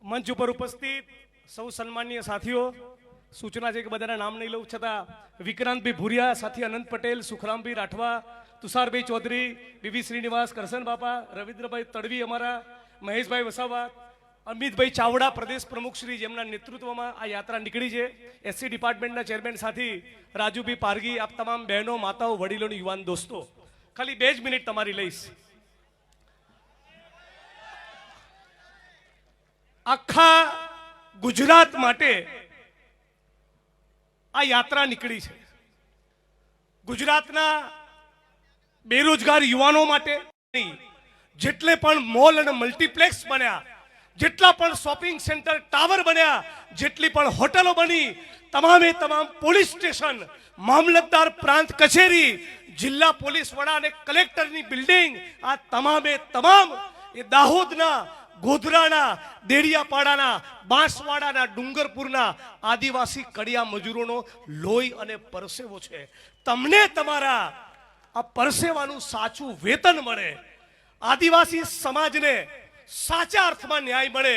મંચ ઉપર ઉપસ્થિત સૌ સન્માનીય સાથીઓ, સૂચના છે કે બધાના નામ નહીં લઉં છતાં વિક્રાંતભાઈ ભુરિયા, સાથી અનંત પટેલ, સુખરામભાઈ રાઠવા, તુષારભાઈ ચૌધરી, બીવી શ્રીનિવાસ, કરશન બાપા, રવિન્દ્રભાઈ તડવી, અમારા મહેશભાઈ વસાવા, અમિતભાઈ ચાવડા, પ્રદેશ પ્રમુખ શ્રી, જેમના નેતૃત્વમાં આ યાત્રા નીકળી છે, એસસી ડિપાર્ટમેન્ટના ચેરમેન સાથી રાજુભાઈ પારગી, આપ તમામ બહેનો, માતાઓ, વડીલો, યુવાન દોસ્તો, ખાલી 2 જ મિનિટ તમારી લઈશ. આખા ગુજરાત માટે આ યાત્રા નીકળી છે. ગુજરાતના બેરોજગાર યુવાનો માટે જેટલે પણ મોલ અને મલ્ટીપ્લેક્સ બન્યા, જેટલા પણ શોપિંગ સેન્ટર, ટાવર બન્યા, જેટલી પણ હોટલો બની, તમામે તમામ પોલીસ સ્ટેશન, મામલતદાર પ્રાંત કચેરી, જિલ્લા પોલીસ વડા અને કલેક્ટરની બિલ્ડિંગ, આ તમામે તમામ એ દાહોદના, ગોધરાના, દેડિયાપાડાના, બાંસવાડાના, ડુંગરપુરના આદિવાસી કડિયા મજૂરોનો લોહી અને પરસેવો છે. તમને તમારા આ પરસેવાનું સાચું વેતન મળે, આદિવાસી સમાજને સાચા અર્થમાં ન્યાય મળે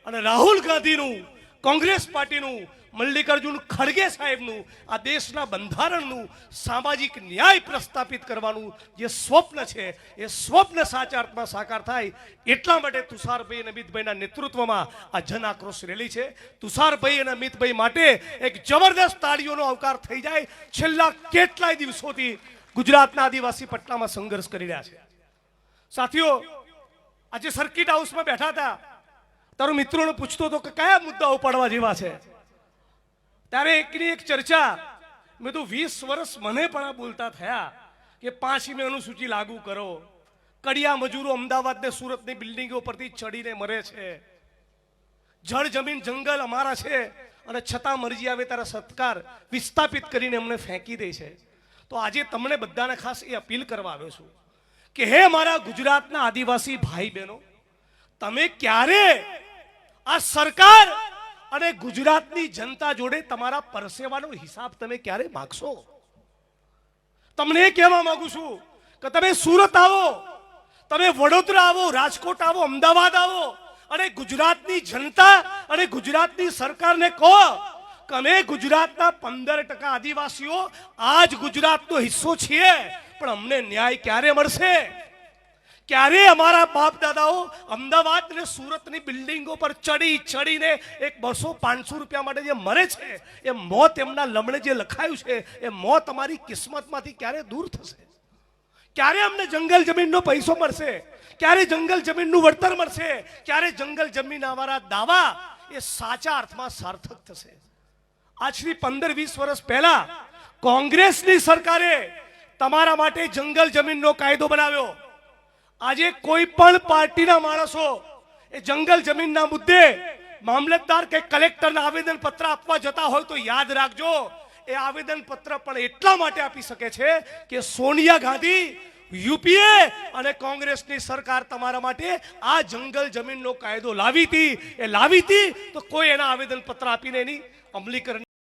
અને રાહુલ ગાંધીનું, કોંગ્રેસ પાર્ટીનું, મલ્લિકાર્જુન ખડગે સાહેબનું આ દેશના બંધારણનું સામાજિક ન્યાય પ્રસ્થાપિત કરવાનું જે સ્વપ્ન છે, એ સ્વપ્ન સાચા અર્થમાં સાકાર થાય એટલા માટે તુષારભાઈ અને અમિતભાઈના નેતૃત્વમાં આ જન આક્રોશ રેલી છે. તુષારભાઈ અને અમિતભાઈ માટે એક જબરદસ્ત તાળીઓનો આવકાર થઈ જાય. છેલ્લા કેટલાય દિવસોથી ગુજરાતના આદિવાસી પટલામાં સંઘર્ષ કરી રહ્યા છે. સાથીઓ, આજે સર્કિટ હાઉસમાં બેઠા હતા, તારો મિત્રોને પૂછતો હતો કે કયા મુદ્દાઓ પડવા જેવા છે, ત્યારે એકની એક ચર્ચા, મેં તો 20 વર્ષ મને પણ આ બોલતા થયા કે 5મી અનુસૂચિ લાગુ કરો, કડિયા મજૂરો અમદાવાદ ને સુરતની બિલ્ડિંગો પરથી ચડીને મરે છે, જળ જમીન જંગલ અમારા છે અને છતાં મરજી આવે તારા સત્કાર વિસ્થાપિત કરીને અમને ફેંકી દે છે. તો આજે તમને બધાને ખાસ એ અપીલ કરવા આવ્યો છું કે હે મારા ગુજરાતના આદિવાસી ભાઈ બહેનો, તમે ક્યારે આ સરકાર અને ગુજરાતની જનતા જોડે તમારા પરસેવાનો હિસાબ તમે ક્યારે માંગશો? તમને એ કહેવા માંગુ છું કે તમે સુરત આવો, તમે વડોદરા આવો, રાજકોટ આવો, અમદાવાદ આવો અને ગુજરાતની જનતા અને ગુજરાતની સરકારને કહો કે અમે ગુજરાતના 15% આદિવાસીઓ આજ ગુજરાતનો હિસ્સો છીએ, પણ અમને ન્યાય ક્યારે મળશે? ક્યારે અમારા બાપ દાદાઓ અમદાવાદ અને સુરતની બિલ્ડિંગો પર ચડી ચડીને એક 200-500 રૂપિયા માટે જે મરે છે, એ મોત એમના લમણે જે લખાયું છે, એ મોત અમારી કિસ્મતમાંથી ક્યારે દૂર થશે? ક્યારે અમને જંગલ જમીનનો પૈસો મળશે? ક્યારે જંગલ જમીનનું વળતર મળશે? ક્યારે જંગલ જમીન અમારા દાવા એ સાચા અર્થમાં સાર્થક થશે? આજથી 15-20 વર્ષ પહેલા કોંગ્રેસની સરકારે તમારા માટે જંગલ જમીનનો કાયદો બનાવ્યો. આજે કોઈ પણ પાર્ટીના માણસો એ જંગલ જમીનના મુદ્દે મામલતદાર કે કલેક્ટરને આવેદન પત્ર આપવા જતા હોય તો યાદ રાખજો, એ આવેદન પત્ર પણ એટલા માટે આપી શકે છે કે સોનિયા ગાંધી, યુપીએ અને કોંગ્રેસની સરકાર તમારા માટે આ જંગલ જમીનનો કાયદો લાવી હતી. એ લાવી હતી તો કોઈ એના આવેદન પત્ર આપીને એની અમલીકરણ